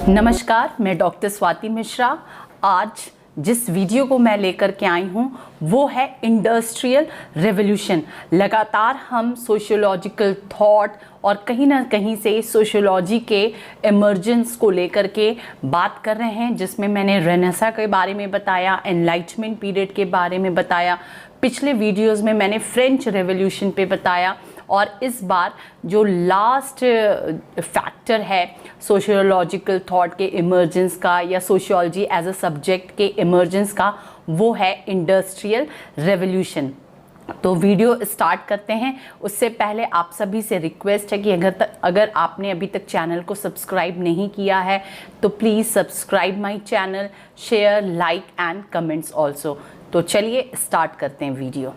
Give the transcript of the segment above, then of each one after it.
नमस्कार, मैं डॉक्टर स्वाति मिश्रा। आज जिस वीडियो को मैं लेकर के आई हूँ वो है इंडस्ट्रियल रेवोल्यूशन। लगातार हम सोशियोलॉजिकल थॉट और कहीं ना कहीं से सोशियोलॉजी के इमर्जेंस को लेकर के बात कर रहे हैं, जिसमें मैंने रेनेसा के बारे में बताया, एनलाइटमेंट पीरियड के बारे में बताया, पिछले वीडियोस में मैंने फ्रेंच रेवोल्यूशन पे बताया, और इस बार जो लास्ट फैक्टर है सोशियोलॉजिकल थॉट के इमर्जेंस का या सोशियोलॉजी एज अ सब्जेक्ट के इमर्जेंस का, वो है इंडस्ट्रियल रेवोल्यूशन। तो वीडियो स्टार्ट करते हैं। उससे पहले आप सभी से रिक्वेस्ट है कि अगर आपने अभी तक चैनल को सब्सक्राइब नहीं किया है तो please subscribe my channel, share, like and comments also. तो चलिए स्टार्ट करते हैं वीडियो।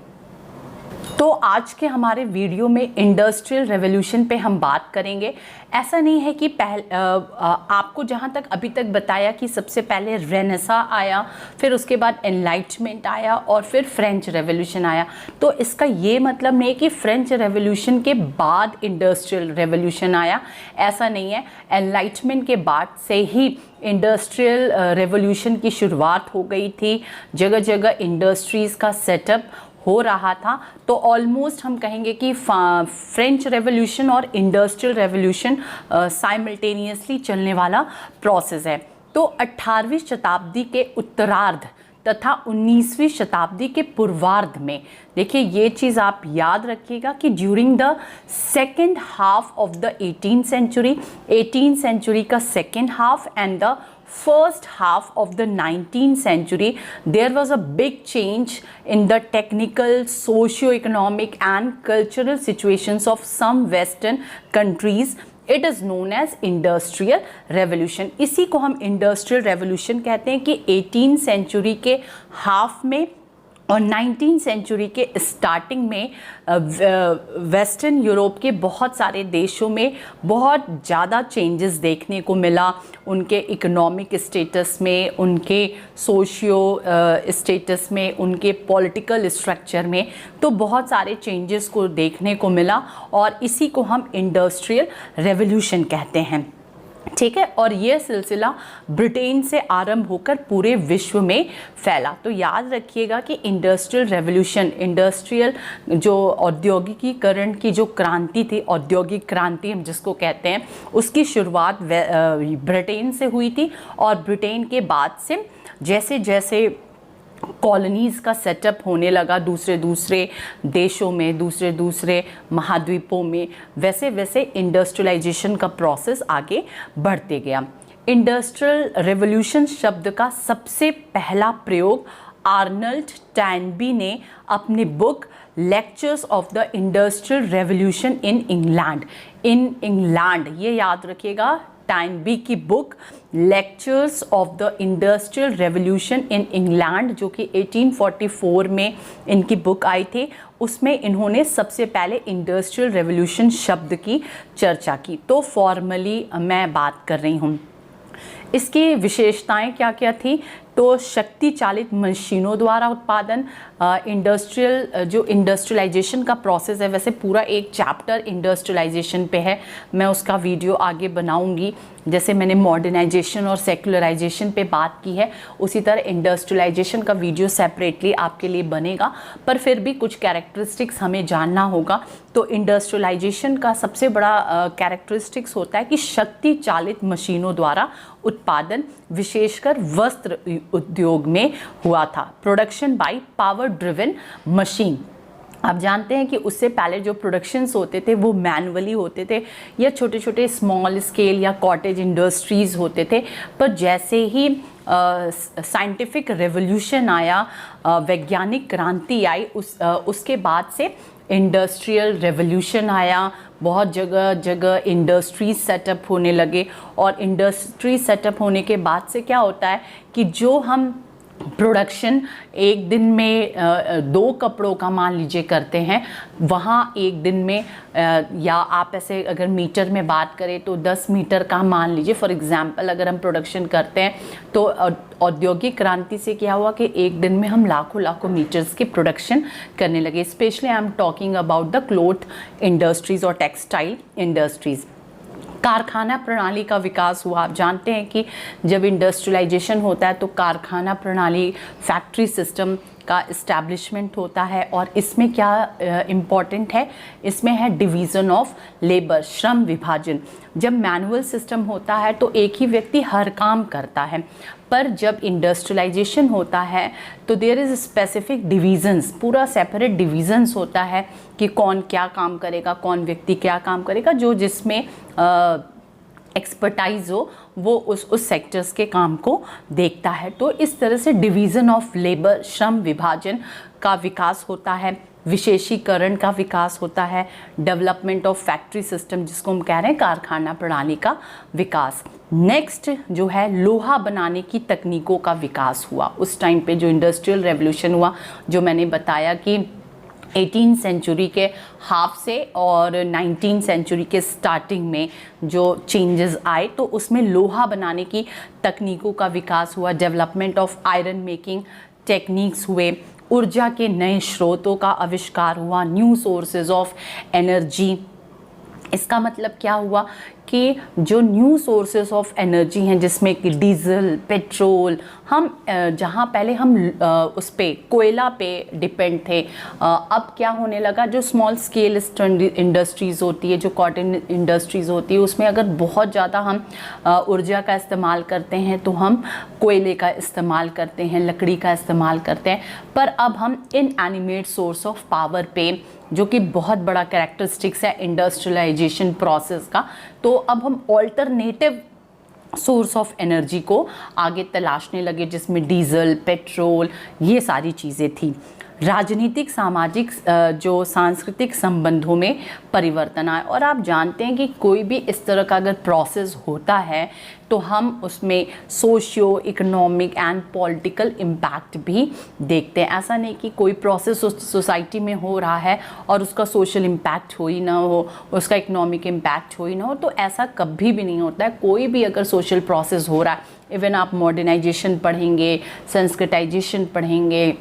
तो आज के हमारे वीडियो में इंडस्ट्रियल रेवोल्यूशन पे हम बात करेंगे। ऐसा नहीं है कि आपको जहाँ तक अभी तक बताया कि सबसे पहले रेनेसा आया, फिर उसके बाद एनलाइटमेंट आया और फिर फ्रेंच रेवोल्यूशन आया। तो इसका ये मतलब नहीं कि फ्रेंच रेवोल्यूशन के बाद इंडस्ट्रियल रेवोल्यूशन आया, ऐसा नहीं है। एनलाइटमेंट के बाद से ही इंडस्ट्रियल रेवोल्यूशन की शुरुआत हो गई थी, जगह जगह इंडस्ट्रीज़ का सेटअप हो रहा था। तो ऑलमोस्ट हम कहेंगे कि फ्रेंच रेवोल्यूशन और इंडस्ट्रियल रेवोल्यूशन साइमल्टेनियसली चलने वाला प्रोसेस है। तो 18वीं शताब्दी के उत्तरार्ध तथा 19वीं शताब्दी के पूर्वार्ध में, देखिए ये चीज़ आप याद रखिएगा कि during the second half of the 18th century का second half and the first half of the 19th century, there was a big change in the technical, socio-economic and cultural situations of some western countries. It is known as industrial revolution. इसी को हम industrial revolution कहते हैं कि 18th century के half में और 19th century के स्टार्टिंग में वेस्टर्न यूरोप के बहुत सारे देशों में बहुत ज़्यादा चेंजेस देखने को मिला, उनके इकोनॉमिक स्टेटस में, उनके सोशियो स्टेटस में, उनके पॉलिटिकल स्ट्रक्चर में। तो बहुत सारे चेंजेस को देखने को मिला और इसी को हम इंडस्ट्रियल रेवोल्यूशन कहते हैं, ठीक है। और ये सिलसिला ब्रिटेन से आरंभ होकर पूरे विश्व में फैला। तो याद रखिएगा कि इंडस्ट्रियल रेवोल्यूशन, इंडस्ट्रियल जो औद्योगिकीकरण की जो क्रांति थी, औद्योगिक क्रांति हम जिसको कहते हैं, उसकी शुरुआत ब्रिटेन से हुई थी। और ब्रिटेन के बाद से जैसे जैसे कॉलोनीज़ का सेटअप होने लगा दूसरे देशों में, दूसरे महाद्वीपों में, वैसे वैसे इंडस्ट्रियलाइजेशन का प्रोसेस आगे बढ़ते गया। इंडस्ट्रियल रेवोल्यूशन शब्द का सबसे पहला प्रयोग आर्नल्ड टैनबी ने अपनी book lectures of the industrial revolution in England, ये याद रखिएगा, टैनबी की book lectures of the industrial revolution in England, जो कि 1844 में इनकी बुक आई थी, उसमें इन्होंने सबसे पहले इंडस्ट्रियल रेवोल्यूशन शब्द की चर्चा की। तो फॉर्मली मैं बात कर रही हूँ। इसकी विशेषताएं क्या क्या थी? तो शक्ति चालित मशीनों द्वारा उत्पादन, जो इंडस्ट्रियलाइजेशन का प्रोसेस है, वैसे पूरा एक चैप्टर इंडस्ट्रियलाइजेशन पे है, मैं उसका वीडियो आगे बनाऊंगी। जैसे मैंने मॉडर्नाइजेशन और सेक्युलराइजेशन पे बात की है, उसी तरह इंडस्ट्रियलाइजेशन का वीडियो सेपरेटली आपके लिए बनेगा, पर फिर भी कुछ कैरेक्टरिस्टिक्स हमें जानना होगा। तो इंडस्ट्रियलाइजेशन का सबसे बड़ा कैरेक्टरिस्टिक्स होता है कि शक्ति चालित मशीनों द्वारा उत्पादन, विशेषकर वस्त्र उद्योग में हुआ था। Production by power driven machine. आप जानते हैं कि उससे पहले जो प्रोडक्शंस होते थे वो मैनुअली होते थे या छोटे छोटे स्मॉल स्केल या कॉटेज इंडस्ट्रीज़ होते थे। पर जैसे ही साइंटिफिक रेवोल्यूशन आया, वैज्ञानिक क्रांति आई, उसके बाद से इंडस्ट्रियल रेवोल्यूशन आया, बहुत जगह जगह इंडस्ट्री सेटअप होने लगे। और इंडस्ट्री सेटअप होने के बाद से क्या होता है कि जो हम प्रोडक्शन एक दिन में 2 कपड़ों का मान लीजिए करते हैं, वहाँ एक दिन में या आप ऐसे अगर मीटर में बात करें तो 10 मीटर का मान लीजिए फॉर एग्जांपल अगर हम प्रोडक्शन करते हैं, तो औद्योगिक क्रांति से क्या हुआ कि एक दिन में हम लाखों मीटर्स की प्रोडक्शन करने लगे। Specially I am talking about the cloth industries और टेक्सटाइल इंडस्ट्रीज़। कारखाना प्रणाली का विकास हुआ। आप जानते हैं कि जब इंडस्ट्रियलाइजेशन होता है तो कारखाना प्रणाली, फैक्ट्री सिस्टम का इस्टेब्लिशमेंट होता है। और इसमें क्या इम्पॉर्टेंट है, इसमें है डिवीज़न ऑफ लेबर, श्रम विभाजन। जब मैनुअल सिस्टम होता है तो एक ही व्यक्ति हर काम करता है, पर जब इंडस्ट्रियलाइजेशन होता है तो देयर इज़ स्पेसिफिक डिवीज़न्स, पूरा सेपरेट डिवीज़न्स होता है कि कौन क्या काम करेगा, कौन व्यक्ति क्या काम करेगा, जो जिसमें एक्सपर्टाइज हो वो उस सेक्टर्स के काम को देखता है। तो इस तरह से डिवीज़न ऑफ लेबर, श्रम विभाजन का विकास होता है, विशेषीकरण का विकास होता है, डेवलपमेंट ऑफ फैक्ट्री सिस्टम जिसको हम कह रहे हैं कारखाना प्रणाली का विकास। नेक्स्ट जो है लोहा बनाने की तकनीकों का विकास हुआ। उस टाइम पे जो इंडस्ट्रियल रेवोल्यूशन हुआ, जो मैंने बताया कि 18th सेंचुरी के हाफ से और 19th सेंचुरी के स्टार्टिंग में जो चेंजेस आए, तो उसमें लोहा बनाने की तकनीकों का विकास हुआ, development of iron making techniques हुए, ऊर्जा के नए स्रोतों का आविष्कार हुआ, न्यू सोर्सेज ऑफ एनर्जी। इसका मतलब क्या हुआ कि जो न्यू सोर्सेस ऑफ एनर्जी हैं जिसमें कि डीजल, पेट्रोल, हम जहाँ पहले हम उस पे कोयला पे डिपेंड थे, अब क्या होने लगा, जो स्मॉल स्केल इंडस्ट्रीज़ होती है, जो कॉटन इंडस्ट्रीज़ होती है, उसमें अगर बहुत ज़्यादा हम ऊर्जा का इस्तेमाल करते हैं तो हम कोयले का इस्तेमाल करते हैं, लकड़ी का इस्तेमाल करते हैं। पर अब हम इनएनिमेट सोर्स ऑफ पावर पे, जो कि बहुत बड़ा कैरेक्टरिस्टिक्स है इंडस्ट्रियलाइजेशन प्रोसेस का, तो अब हम ऑल्टरनेटिव सोर्स ऑफ एनर्जी को आगे तलाशने लगे, जिसमें डीजल, पेट्रोल, ये सारी चीज़ें थी। राजनीतिक, सामाजिक, जो सांस्कृतिक संबंधों में परिवर्तन आए। और आप जानते हैं कि कोई भी इस तरह का अगर प्रोसेस होता है तो हम उसमें socio economic and political impact भी देखते हैं। ऐसा नहीं कि कोई प्रोसेस सोसाइटी में हो रहा है और उसका सोशल इम्पैक्ट हो ही ना हो, उसका इकोनॉमिक इम्पैक्ट हो ही ना हो, तो ऐसा कभी भी नहीं होता है। कोई भी अगर सोशल प्रोसेस हो रहा है, इवन आप मॉडर्नाइजेशन पढ़ेंगे, संस्कृताइजेशन पढ़ेंगे,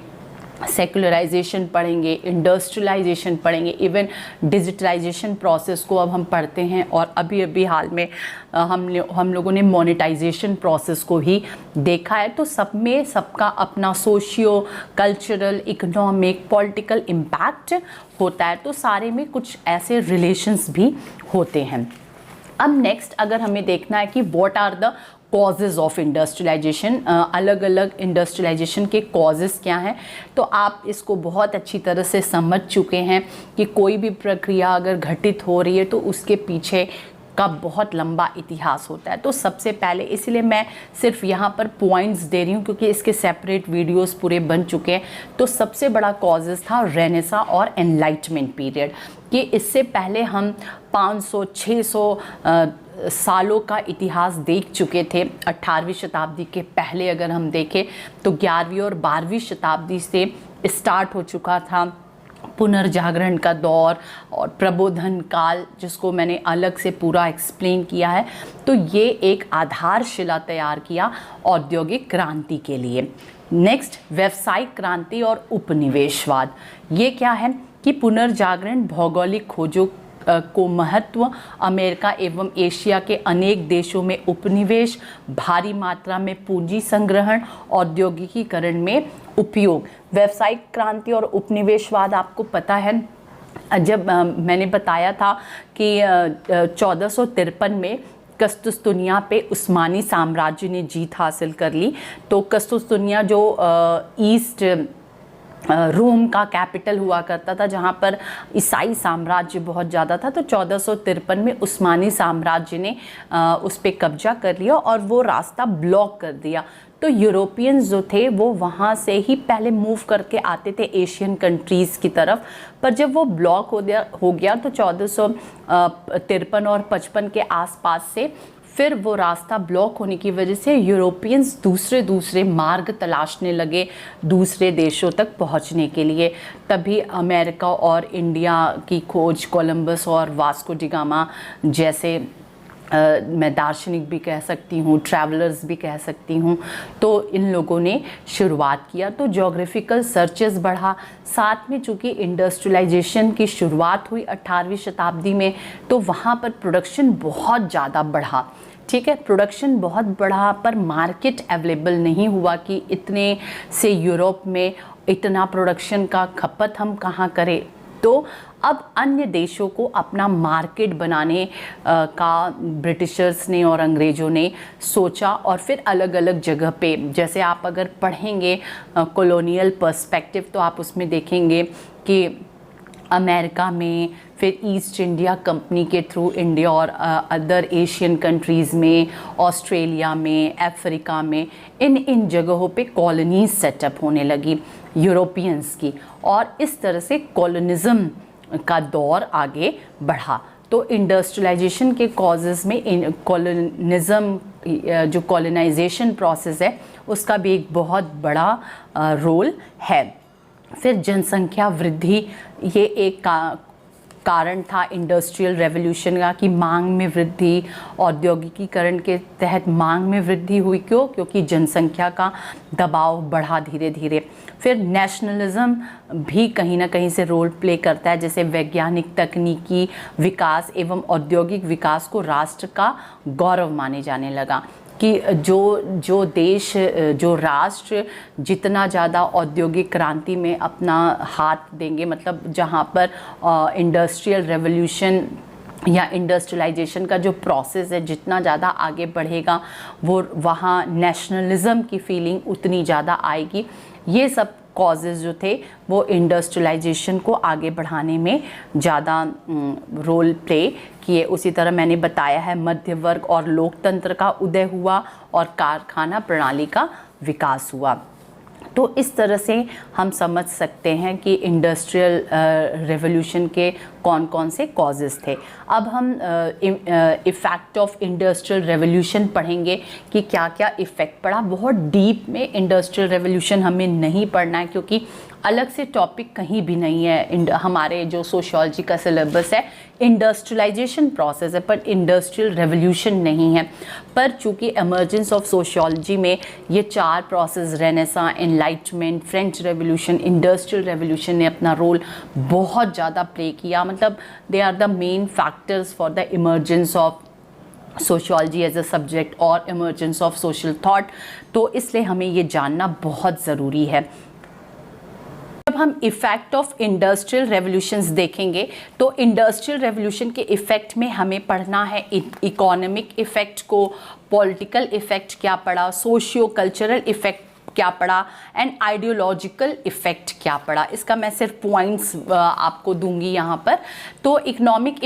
सेकुलराइजेशन पढ़ेंगे, इंडस्ट्रियलाइजेशन पढ़ेंगे, इवन डिजिटलाइजेशन प्रोसेस को अब हम पढ़ते हैं। और अभी अभी हाल में हम लोगों ने मोनेटाइजेशन प्रोसेस को ही देखा है। तो सब में सबका अपना socio cultural, economic, political impact होता है। तो सारे में कुछ ऐसे रिलेशंस भी होते हैं। अब नेक्स्ट अगर हमें देखना है कि what are the causes of industrialisation, अलग अलग इंडस्ट्रियलाइजेशन के कॉजेज़ क्या हैं, तो आप इसको बहुत अच्छी तरह से समझ चुके हैं कि कोई भी प्रक्रिया अगर घटित हो रही है तो उसके पीछे का बहुत लंबा इतिहास होता है। तो सबसे पहले, इसलिए मैं सिर्फ यहाँ पर पॉइंट्स दे रही हूँ क्योंकि इसके सेपरेट वीडियोस पूरे बन चुके हैं। तो सबसे बड़ा कॉजेज़ था रेनेसा और एनलाइटमेंट पीरियड, कि इससे पहले हम 500-600 सालों का इतिहास देख चुके थे। 18वीं शताब्दी के पहले अगर हम देखें तो 11वीं और 12वीं शताब्दी से स्टार्ट हो चुका था पुनर्जागरण का दौर और प्रबोधन काल, जिसको मैंने अलग से पूरा एक्सप्लेन किया है। तो ये एक आधारशिला तैयार किया औद्योगिक क्रांति के लिए। नेक्स्ट, व्यावसायिक क्रांति और उपनिवेशवाद। ये क्या है कि पुनर्जागरण भौगोलिक खोजों को महत्व, अमेरिका एवं एशिया के अनेक देशों में उपनिवेश, भारी मात्रा में पूंजी संग्रहण, औद्योगिकीकरण में उपयोग। व्यावसायिक क्रांति और उपनिवेशवाद आपको पता है, जब मैंने बताया था कि 1453 में कस्तुस्तुनिया पे उस्मानी साम्राज्य ने जीत हासिल कर ली। तो कस्तुस्तुनिया जो ईस्ट रोम का कैपिटल हुआ करता था, जहाँ पर ईसाई साम्राज्य बहुत ज़्यादा था, तो 1453 में उस्मानी साम्राज्य ने उस पर कब्जा कर लिया और वो रास्ता ब्लॉक कर दिया। तो यूरोपियंस जो थे वो वहाँ से ही पहले मूव करके आते थे एशियन कंट्रीज़ की तरफ, पर जब वो ब्लॉक हो गया तो 1453 और 55 के आसपास से फिर वो रास्ता ब्लॉक होने की वजह से यूरोपियंस दूसरे मार्ग तलाशने लगे दूसरे देशों तक पहुंचने के लिए। तभी अमेरिका और इंडिया की खोज कोलंबस और वास्को डी गामा जैसे मैं दार्शनिक भी कह सकती हूँ, ट्रैवलर्स भी कह सकती हूँ, तो इन लोगों ने शुरुआत किया। तो ज्योग्राफिकल सर्चेस बढ़ा, साथ में चूँकि इंडस्ट्रियलाइजेशन की शुरुआत हुई 18वीं शताब्दी में, तो वहाँ पर प्रोडक्शन बहुत ज़्यादा बढ़ा। ठीक है, प्रोडक्शन बहुत बढ़ा, पर मार्केट अवेलेबल नहीं हुआ कि इतने से यूरोप में इतना प्रोडक्शन का खपत हम कहाँ करें। तो अब अन्य देशों को अपना मार्केट बनाने का ब्रिटिशर्स ने और अंग्रेज़ों ने सोचा, और फिर अलग अलग जगह पे, जैसे आप अगर पढ़ेंगे कॉलोनियल पर्सपेक्टिव, तो आप उसमें देखेंगे कि अमेरिका में, फिर ईस्ट इंडिया कंपनी के थ्रू इंडिया और अदर एशियन कंट्रीज़ में, ऑस्ट्रेलिया में, अफ्रीका में, इन जगहों पे कॉलोनीज सेटअप होने लगी यूरोपियंस की, और इस तरह से कॉलोनिज़म का दौर आगे बढ़ा। तो इंडस्ट्रियलाइजेशन के कॉजेज़ में कॉलोनिज़म, जो कॉलोनाइजेशन प्रोसेस है, उसका भी एक बहुत बड़ा रोल है। फिर जनसंख्या वृद्धि, ये एक कारण था इंडस्ट्रियल रेवोल्यूशन का, कि मांग में वृद्धि, औद्योगिकीकरण के तहत मांग में वृद्धि हुई। क्यों? क्योंकि जनसंख्या का दबाव बढ़ा धीरे धीरे। फिर नेशनलिज्म भी कहीं ना कहीं से रोल प्ले करता है, जैसे वैज्ञानिक तकनीकी विकास एवं औद्योगिक विकास को राष्ट्र का गौरव माने जाने लगा, कि जो देश, जो राष्ट्र जितना ज़्यादा औद्योगिक क्रांति में अपना हाथ देंगे, मतलब जहाँ पर इंडस्ट्रियल रेवोल्यूशन या इंडस्ट्रियलाइजेशन का जो प्रोसेस है जितना ज़्यादा आगे बढ़ेगा, वो वहाँ नेशनलिज्म की फीलिंग उतनी ज़्यादा आएगी। ये सब कॉजेज़ जो थे वो इंडस्ट्रियलाइजेशन को आगे बढ़ाने में ज़्यादा रोल प्ले किए। उसी तरह मैंने बताया है मध्य वर्ग और लोकतंत्र का उदय हुआ, और कारखाना प्रणाली का विकास हुआ। तो इस तरह से हम समझ सकते हैं कि इंडस्ट्रियल रेवोल्यूशन के कौन कौन से कॉजेज़ थे। अब हम इफ़ेक्ट ऑफ इंडस्ट्रियल रेवोल्यूशन पढ़ेंगे कि क्या क्या इफ़ेक्ट पड़ा। बहुत डीप में इंडस्ट्रियल रेवोल्यूशन हमें नहीं पढ़ना है, क्योंकि अलग से टॉपिक कहीं भी नहीं है। हमारे जो सोशियोलॉजी का सिलेबस है इंडस्ट्रियलाइजेशन प्रोसेस है, पर इंडस्ट्रियल रेवोल्यूशन नहीं है। पर चूँकि एमर्जेंस ऑफ सोशियोलॉजी में ये 4 process, renaissance, enlightenment, French revolution, industrial revolution ने अपना रोल बहुत ज़्यादा प्ले किया। मतलब they are the main factors for the emergence of sociology as a subject और इमर्जेंस ऑफ सोशल थॉट। तो इसलिए हमें ये जानना बहुत ज़रूरी है। जब हम इफ़ेक्ट ऑफ इंडस्ट्रियल रेवोल्यूशंस देखेंगे, तो इंडस्ट्रियल रेवोल्यूशन के इफ़ेक्ट में हमें पढ़ना है इकोनॉमिक इफ़ेक्ट को, पॉलिटिकल इफ़ेक्ट क्या पड़ा, सोशियो कल्चरल इफ़ेक्ट क्या पड़ा, एंड आइडियोलॉजिकल इफ़ेक्ट क्या पड़ा। इसका मैं सिर्फ पॉइंट्स आपको दूंगी यहाँ पर। तो इकोनॉमिक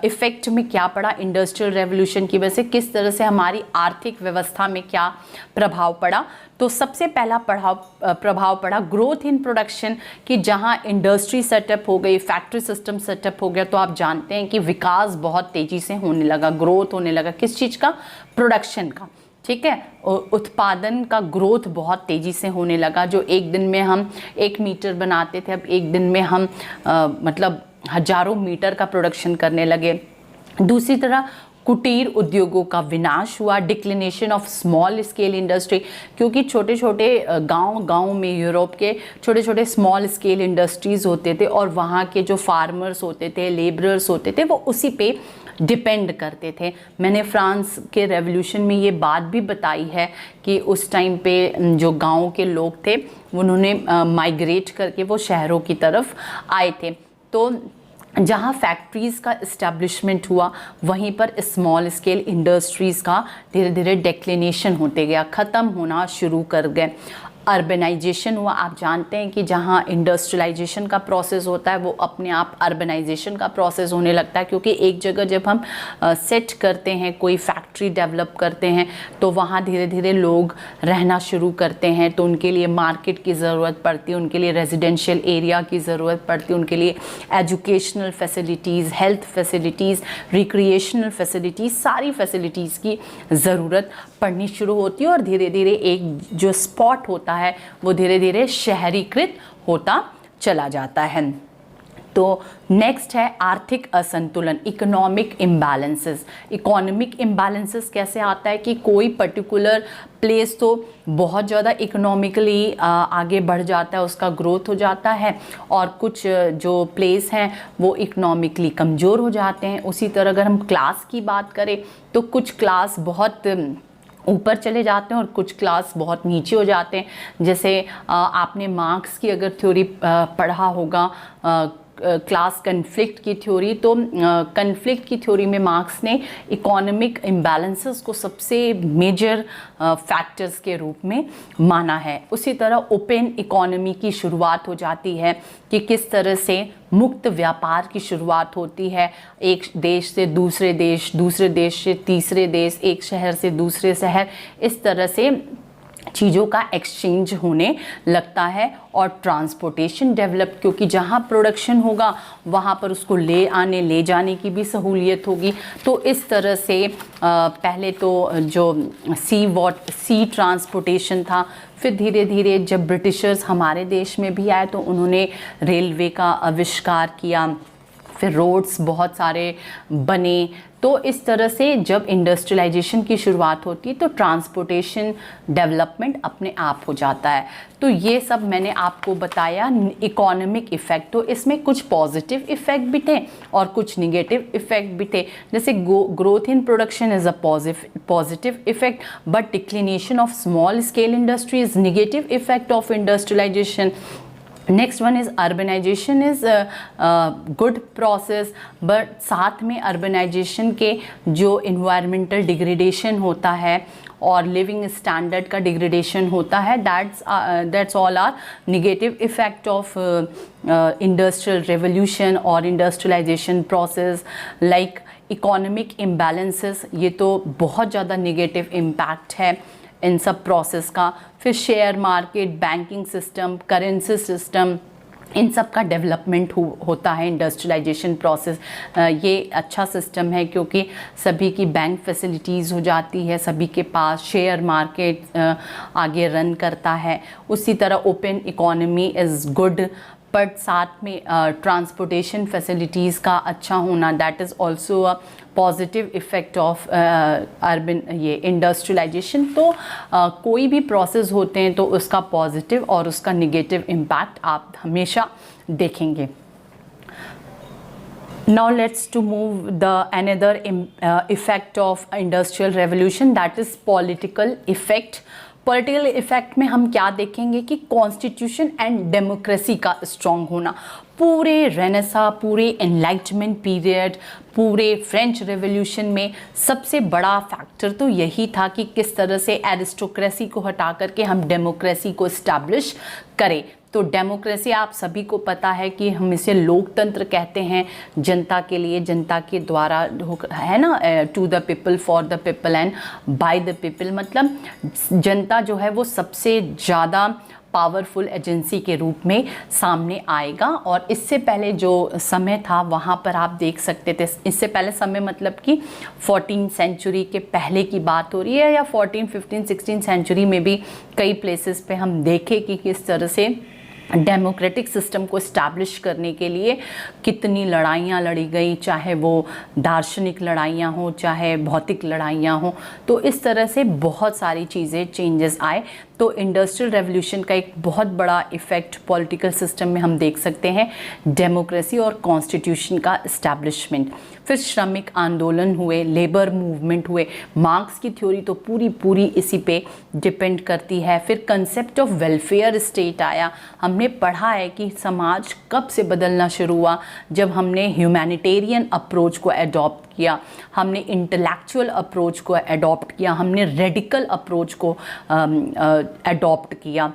इफ़ेक्ट में क्या पड़ा इंडस्ट्रियल रेवोल्यूशन की वजह से, किस तरह से हमारी आर्थिक व्यवस्था में क्या प्रभाव पड़ा। तो सबसे पहला प्रभाव पड़ा ग्रोथ इन प्रोडक्शन, कि जहाँ इंडस्ट्री सेटअप हो गई, फैक्ट्री सिस्टम सेटअप हो गया, तो आप जानते हैं कि विकास बहुत तेज़ी से होने लगा, ग्रोथ होने लगा। किस चीज़ का? प्रोडक्शन का। ठीक है, उत्पादन का ग्रोथ बहुत तेज़ी से होने लगा। जो एक दिन में हम 1 मीटर बनाते थे, अब एक दिन में हम मतलब हजारों मीटर का प्रोडक्शन करने लगे। दूसरी तरह कुटीर उद्योगों का विनाश हुआ, declination of small scale industry, क्योंकि छोटे छोटे गांव में यूरोप के छोटे छोटे स्मॉल स्केल इंडस्ट्रीज़ होते थे, और वहाँ के जो फार्मर्स होते थे, लेबरर्स होते थे, वो उसी पे डिपेंड करते थे। मैंने फ्रांस के रेवोल्यूशन में ये बात भी बताई है कि उस टाइम पे जो गांव के लोग थे उन्होंने माइग्रेट करके वो शहरों की तरफ आए थे। तो जहाँ फैक्ट्रीज़ का इस्टेब्लिशमेंट हुआ, वहीं पर स्मॉल स्केल इंडस्ट्रीज़ का धीरे धीरे डिक्लिनेशन होते गया, ख़त्म होना शुरू कर गए। अर्बनाइजेशन हुआ। आप जानते हैं कि जहाँ इंडस्ट्रियलाइजेशन का प्रोसेस होता है, वो अपने आप अर्बनाइजेशन का प्रोसेस होने लगता है, क्योंकि एक जगह जब हम सेट करते हैं, कोई फैक्ट्री डेवलप करते हैं, तो वहाँ धीरे धीरे लोग रहना शुरू करते हैं, तो उनके लिए मार्केट की ज़रूरत पड़ती है, उनके लिए रेजिडेंशियल एरिया की ज़रूरत पड़ती है, उनके लिए educational facilities, health facilities, recreational facilities, सारी फैसिलिटीज़ की ज़रूरत पड़नी शुरू होती है, और धीरे धीरे एक जो स्पॉट होता है वो धीरे धीरे शहरीकृत होता चला जाता है। तो नेक्स्ट है आर्थिक असंतुलन, इकोनॉमिक इम्बैलेंसेस। इकोनॉमिक इम्बैलेंसेस कैसे आता है कि कोई पर्टिकुलर प्लेस तो बहुत ज़्यादा इकोनॉमिकली आगे बढ़ जाता है, उसका ग्रोथ हो जाता है, और कुछ जो प्लेस हैं वो इकोनॉमिकली कमज़ोर हो जाते हैं। उसी तरह अगर हम क्लास की बात करें तो कुछ क्लास बहुत ऊपर चले जाते हैं और कुछ क्लास बहुत नीचे हो जाते हैं। जैसे आपने मार्क्स की अगर थ्योरी पढ़ा होगा, क्लास कन्फ्लिक्ट की थ्योरी, तो कन्फ्लिक्ट की थ्योरी में मार्क्स ने इकोनॉमिक इम्बैलेंसेस को सबसे मेजर फैक्टर्स के रूप में माना है। उसी तरह ओपन इकोनॉमी की शुरुआत हो जाती है कि किस तरह से मुक्त व्यापार की शुरुआत होती है, एक देश से दूसरे देश, दूसरे देश से तीसरे देश, एक शहर से दूसरे शहर, इस तरह से चीज़ों का एक्सचेंज होने लगता है। और ट्रांसपोर्टेशन डेवलप, क्योंकि जहाँ प्रोडक्शन होगा वहाँ पर उसको ले जाने की भी सहूलियत होगी। तो इस तरह से पहले तो जो सी ट्रांसपोर्टेशन था, फिर धीरे धीरे जब ब्रिटिशर्स हमारे देश में भी आए तो उन्होंने रेलवे का आविष्कार किया, फिर रोड्स बहुत सारे बने। तो इस तरह से जब इंडस्ट्रियलाइजेशन की शुरुआत होती है तो ट्रांसपोर्टेशन डेवलपमेंट अपने आप हो जाता है। तो ये सब मैंने आपको बताया इकोनॉमिक इफ़ेक्ट। तो इसमें कुछ पॉजिटिव इफ़ेक्ट भी थे और कुछ निगेटिव इफ़ेक्ट भी थे। जैसे growth in production is a positive effect, but declination of small scale industry is negative effect of industrialisation. Next one is urbanisation is good process, but साथ में अर्बनाइजेशन के जो इन्वायरमेंटल डिग्रेडेशन होता है और लिविंग स्टैंडर्ड का degradation होता है, that's all are negative effect of industrial revolution और industrialization process. Like economic imbalances, ये तो बहुत ज़्यादा निगेटिव इम्पैक्ट है इन सब प्रोसेस का। फिर share market, banking system, currency system, इन सब का डेवलपमेंट होता है इंडस्ट्रियलाइजेशन प्रोसेस। ये अच्छा सिस्टम है क्योंकि सभी की बैंक फैसिलिटीज़ हो जाती है, सभी के पास शेयर मार्केट आगे रन करता है। उसी तरह open economy is good, but साथ में ट्रांसपोर्टेशन फैसिलिटीज़ का अच्छा होना, that is also a positive effect of urban ये इंडस्ट्रियलाइजेशन। तो कोई भी प्रोसेस होते हैं तो उसका पॉजिटिव और उसका निगेटिव इम्पैक्ट आप हमेशा देखेंगे। Now let's to move the another effect of industrial revolution, that is political effect. Political effect में हम क्या देखेंगे कि कॉन्स्टिट्यूशन एंड डेमोक्रेसी का स्ट्रॉन्ग होना। पूरे रेनेसा, पूरे एनलाइटमेंट पीरियड, पूरे फ्रेंच रेवोल्यूशन में सबसे बड़ा फैक्टर तो यही था कि किस तरह से एरिस्टोक्रेसी को हटा करके हम डेमोक्रेसी को इस्टेब्लिश करें। तो डेमोक्रेसी आप सभी को पता है कि हम इसे लोकतंत्र कहते हैं, जनता के लिए, जनता के द्वारा, है ना, to the people, for the people and by the people. मतलब जनता जो है वो सबसे ज़्यादा पावरफुल एजेंसी के रूप में सामने आएगा। और इससे पहले जो समय था वहाँ पर आप देख सकते थे, इससे पहले समय मतलब कि 14th सेंचुरी के पहले की बात हो रही है, या 14, 15, 16 सेंचुरी में भी कई प्लेसेस पे हम देखें कि किस तरह से डेमोक्रेटिक सिस्टम को इस्टेब्लिश करने के लिए कितनी लड़ाइयाँ लड़ी गई, चाहे वो दार्शनिक लड़ाइयाँ हों, चाहे भौतिक लड़ाइयाँ हों। तो इस तरह से बहुत सारी चीज़ें चेंजेस आए। तो इंडस्ट्रियल रेवोल्यूशन का एक बहुत बड़ा इफ़ेक्ट पॉलिटिकल सिस्टम में हम देख सकते हैं, डेमोक्रेसी और कॉन्स्टिट्यूशन का इस्टेब्लिशमेंट। फिर श्रमिक आंदोलन हुए, लेबर मूवमेंट हुए। मार्क्स की थ्योरी तो पूरी इसी पे डिपेंड करती है। फिर कंसेप्ट ऑफ वेलफेयर स्टेट आया। हमने पढ़ा है कि समाज कब से बदलना शुरू हुआ, जब हमने ह्यूमैनिटेरियन अप्रोच को अडॉप्ट किया, हमने इंटेलेक्चुअल अप्रोच को अडॉप्ट किया, हमने रेडिकल अप्रोच को अडॉप्ट किया।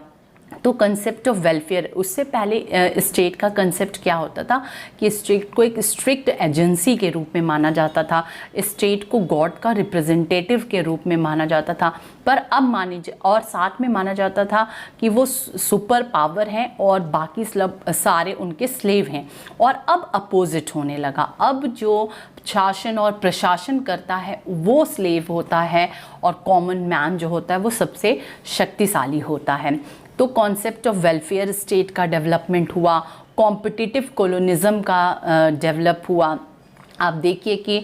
तो कंसेप्ट ऑफ वेलफेयर, उससे पहले स्टेट का कंसेप्ट क्या होता था कि स्टेट को एक स्ट्रिक्ट एजेंसी के रूप में माना जाता था, स्टेट को गॉड का रिप्रेजेंटेटिव के रूप में माना जाता था। पर अब और साथ में माना जाता था कि वो सुपर पावर हैं और बाकी सारे उनके स्लेव हैं। और अब अपोजिट होने लगा, अब जो शासन और प्रशासन करता है वो स्लेव होता है और कॉमन मैन जो होता है वो सबसे शक्तिशाली होता है। तो कॉन्सेप्ट ऑफ वेलफेयर स्टेट का डेवलपमेंट हुआ, कॉम्पिटिटिव कोलोनिज्म का डेवलप हुआ। आप देखिए कि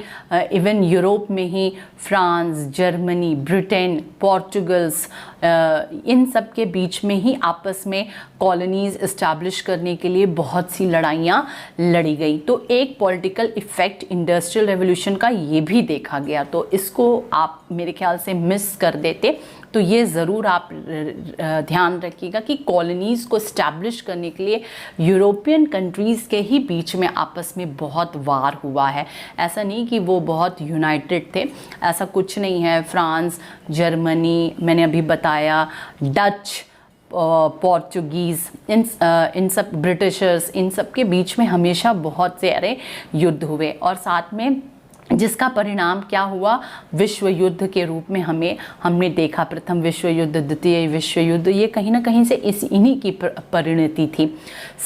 इवन यूरोप में ही फ्रांस, जर्मनी, ब्रिटेन, पोर्चुगल्स, इन सब के बीच में ही आपस में कॉलोनीज़ इस्टेब्लिश करने के लिए बहुत सी लड़ाइयाँ लड़ी गई। तो एक पॉलिटिकल इफ़ेक्ट इंडस्ट्रियल रेवोल्यूशन का ये भी देखा गया। तो इसको आप मेरे ख्याल से मिस कर देते, तो ये ज़रूर आप ध्यान रखिएगा कि कॉलोनीज़ को इस्टेब्लिश करने के लिए यूरोपियन कंट्रीज़ के ही बीच में आपस में बहुत वार हुआ है। ऐसा नहीं कि वो बहुत यूनाइटेड थे, ऐसा कुछ नहीं है। फ्रांस, जर्मनी, मैंने अभी बताया, डच, पोर्चुगीज़, इन सब ब्रिटिशर्स, इन सब के बीच में हमेशा बहुत सारे युद्ध हुए, और साथ में जिसका परिणाम क्या हुआ, विश्व युद्ध के रूप में हमने देखा। प्रथम विश्व युद्ध, द्वितीय विश्व युद्ध, ये कहीं ना कहीं से इन्हीं की परिणति थी।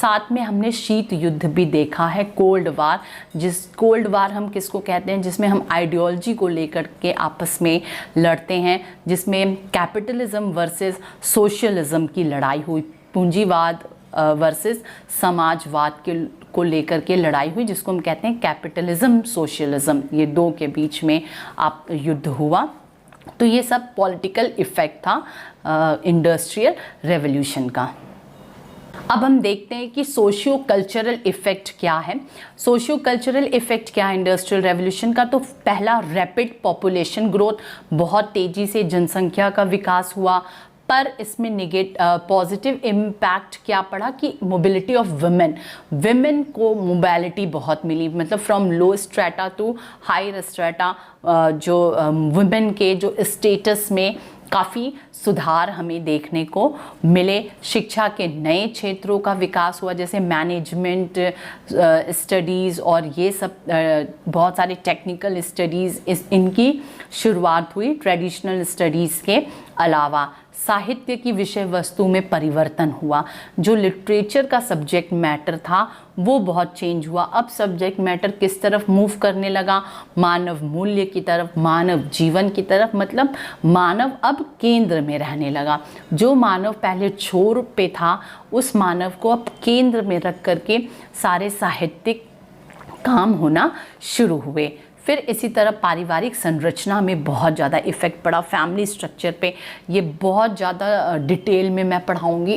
साथ में हमने शीत युद्ध भी देखा है, कोल्ड वार। कोल्ड वार हम किसको कहते हैं, जिसमें हम आइडियोलॉजी को लेकर के आपस में लड़ते हैं, जिसमें कैपिटलिज्म वर्सेस सोशलिज्म की लड़ाई हुई, पूंजीवाद वर्सेस समाजवाद को लेकर के लड़ाई हुई, जिसको हम कहते हैं कैपिटलिज्म सोशलिज्म। ये दो के बीच में आप युद्ध हुआ। तो ये सब पॉलिटिकल इफ़ेक्ट था इंडस्ट्रियल रेवोल्यूशन का। अब हम देखते हैं कि सोशियो कल्चरल इफ़ेक्ट क्या है। सोशियो कल्चरल इफ़ेक्ट क्या है इंडस्ट्रियल रेवोल्यूशन का? तो पहला, रैपिड पॉपुलेशन ग्रोथ, बहुत तेज़ी से जनसंख्या का विकास हुआ, पर इसमें पॉजिटिव इम्पैक्ट क्या पड़ा कि मोबिलिटी ऑफ विमेन को मोबिलिटी बहुत मिली, मतलब from low strata to higher strata, जो वुमेन के जो स्टेटस में काफ़ी सुधार हमें देखने को मिले। शिक्षा के नए क्षेत्रों का विकास हुआ, जैसे मैनेजमेंट स्टडीज़ और ये सब बहुत सारे टेक्निकल स्टडीज़, इनकी शुरुआत हुई ट्रेडिशनल स्टडीज़ के अलावा। साहित्य की विषय वस्तु में परिवर्तन हुआ, जो लिटरेचर का सब्जेक्ट मैटर था वो बहुत चेंज हुआ। अब सब्जेक्ट मैटर किस तरफ मूव करने लगा, मानव मूल्य की तरफ, मानव जीवन की तरफ, मतलब मानव अब केंद्र में रहने लगा। जो मानव पहले छोर पे था, उस मानव को अब केंद्र में रख करके सारे साहित्यिक काम होना शुरू हुए। फिर इसी तरह पारिवारिक संरचना में बहुत ज़्यादा इफ़ेक्ट पड़ा, फैमिली स्ट्रक्चर पे। ये बहुत ज़्यादा डिटेल में मैं पढ़ाऊँगी।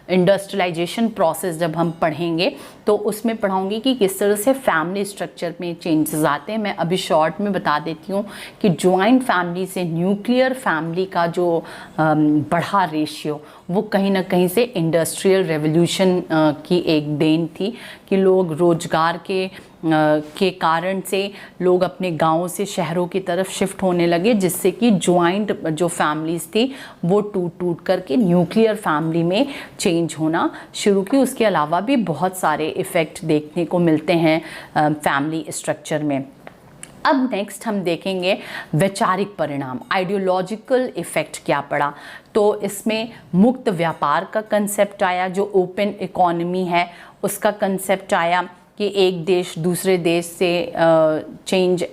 इंडस्ट्रियलाइजेशन प्रोसेस जब हम पढ़ेंगे तो उसमें पढ़ाऊँगी कि किस तरह से फैमिली स्ट्रक्चर में चेंजेस आते हैं। मैं अभी शॉर्ट में बता देती हूँ कि जॉइंट फैमिली से न्यूक्लियर फैमिली का जो बढ़ा रेशियो, वो कहीं ना कहीं से इंडस्ट्रियल रेवोल्यूशन की एक देन थी कि लोग रोजगार के कारण से लोग अपने गाँव से शहरों की तरफ शिफ्ट होने लगे, जिससे कि जॉइंट जो फैमिलीज़ थी वो टूट करके न्यूक्लियर फैमिली में चेंज होना शुरू की। उसके अलावा भी बहुत सारे इफ़ेक्ट देखने को मिलते हैं फैमिली स्ट्रक्चर में। अब नेक्स्ट हम देखेंगे वैचारिक परिणाम, आइडियोलॉजिकल इफ़ेक्ट क्या पड़ा। तो इसमें मुक्त व्यापार का कंसेप्ट आया, जो ओपन इकोनॉमी है उसका कंसेप्ट आया कि एक देश दूसरे देश से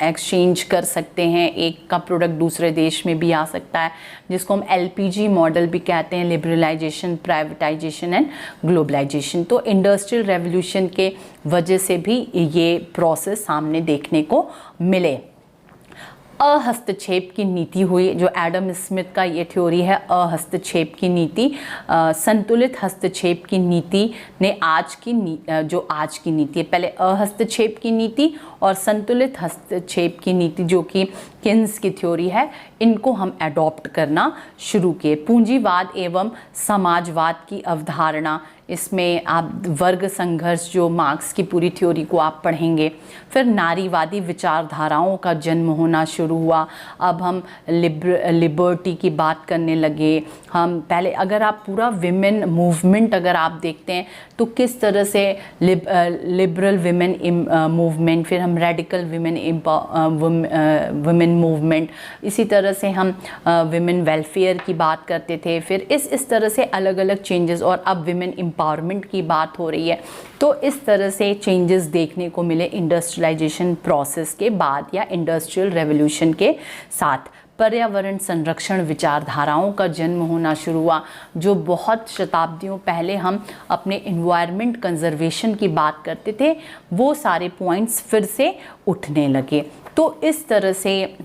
एक्सचेंज कर सकते हैं, एक का प्रोडक्ट दूसरे देश में भी आ सकता है, जिसको हम LPG मॉडल भी कहते हैं, लिबरलाइजेशन, प्राइवेटाइजेशन एंड ग्लोबलाइजेशन। तो इंडस्ट्रियल रेवोल्यूशन के वजह से भी ये प्रोसेस सामने देखने को मिले। अहस्तक्षेप की नीति हुई, जो एडम स्मिथ का ये थ्योरी है, अहस्तक्षेप की नीति। संतुलित हस्तक्षेप की नीति ने आज की नीति है, पहले अहस्तक्षेप की नीति और संतुलित हस्तक्षेप की नीति, जो कि किन्स की थ्योरी है, इनको हम अडॉप्ट करना शुरू किए। पूंजीवाद एवं समाजवाद की अवधारणा, इसमें आप वर्ग संघर्ष, जो मार्क्स की पूरी थ्योरी को आप पढ़ेंगे। फिर नारीवादी विचारधाराओं का जन्म होना शुरू हुआ। अब हम लिबर्टी की बात करने लगे। हम पहले अगर आप पूरा विमेन मूवमेंट अगर आप देखते हैं तो किस तरह से लिबरल विमेन मूवमेंट, फिर हम रेडिकल विमेन मूवमेंट, इसी तरह से हम विमेन वेलफेयर की बात करते थे। फिर इस तरह से अलग अलग चेंजेस, और अब विमेन एम्पावरमेंट की बात हो रही है। तो इस तरह से चेंजेस देखने को मिले इंडस्ट्रियलाइजेशन प्रोसेस के बाद या इंडस्ट्रियल रेवोल्यूशन के साथ। पर्यावरण संरक्षण विचारधाराओं का जन्म होना शुरू हुआ। जो बहुत शताब्दियों पहले हम अपने इन्वायरमेंट कंजर्वेशन की बात करते थे, वो सारे पॉइंट्स फिर से उठने लगे। तो इस तरह से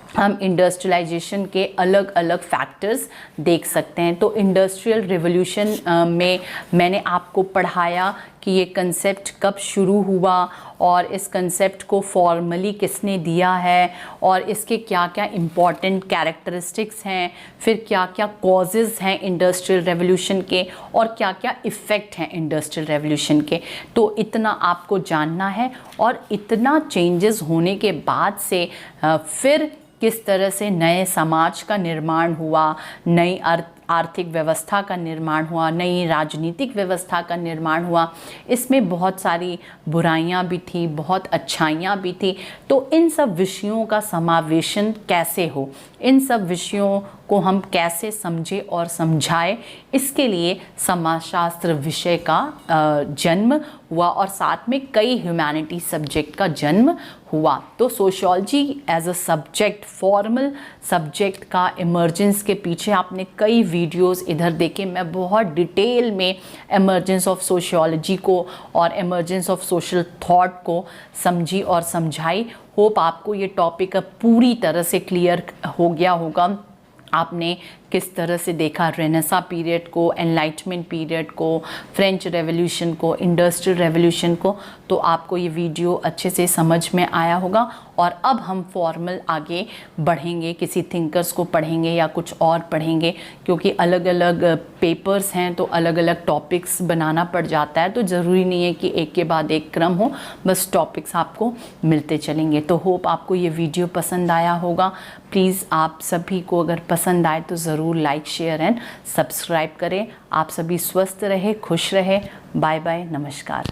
हम इंडस्ट्रियलाइजेशन के अलग अलग फैक्टर्स देख सकते हैं। तो इंडस्ट्रियल रिवॉल्यूशन में मैंने आपको पढ़ाया कि ये कंसेप्ट कब शुरू हुआ और इस कंसेप्ट को फॉर्मली किसने दिया है और इसके क्या क्या इम्पॉर्टेंट कैरेक्टरिस्टिक्स हैं, फिर क्या क्या कॉजेज़ हैं इंडस्ट्रियल रेवोल्यूशन के और क्या क्या इफ़ेक्ट हैं इंडस्ट्रियल रेवोल्यूशन के। तो इतना आपको जानना है और इतना चेंजेस होने के बाद से फिर किस तरह से नए समाज का निर्माण हुआ, नई आर्थिक व्यवस्था का निर्माण हुआ, नई राजनीतिक व्यवस्था का निर्माण हुआ। इसमें बहुत सारी बुराइयां भी थी, बहुत अच्छाइयां भी थी। तो इन सब विषयों का समावेशन कैसे हो, इन सब विषयों को हम कैसे समझें और समझाएं, इसके लिए समाजशास्त्र विषय का जन्म हुआ और साथ में कई ह्यूमैनिटी सब्जेक्ट का जन्म हुआ। तो sociology as a subject, formal subject का इमर्जेंस के पीछे आपने कई वीडियोस इधर देखे। मैं बहुत डिटेल में इमर्जेंस ऑफ सोशियोलॉजी को और इमर्जेंस ऑफ सोशल थॉट को समझी और समझाई। होप आपको ये टॉपिक अब पूरी तरह से क्लियर हो गया होगा। आपने किस तरह से देखा रेनेसां पीरियड को, एनलाइटमेंट पीरियड को, फ्रेंच रेवोल्यूशन को, इंडस्ट्रियल रेवोल्यूशन को। तो आपको ये वीडियो अच्छे से समझ में आया होगा। और अब हम फॉर्मल आगे बढ़ेंगे, किसी थिंकर्स को पढ़ेंगे या कुछ और पढ़ेंगे, क्योंकि अलग अलग पेपर्स हैं तो अलग अलग टॉपिक्स बनाना पड़ जाता है। तो ज़रूरी नहीं है कि एक के बाद एक क्रम हो, बस टॉपिक्स आपको मिलते चलेंगे। तो होप आपको ये वीडियो पसंद आया होगा। प्लीज़ आप सभी को अगर पसंद आए तो ज़रूर लाइक, शेयर एंड सब्सक्राइब करें। आप सभी स्वस्थ रहे, खुश रहे। बाय बाय, नमस्कार।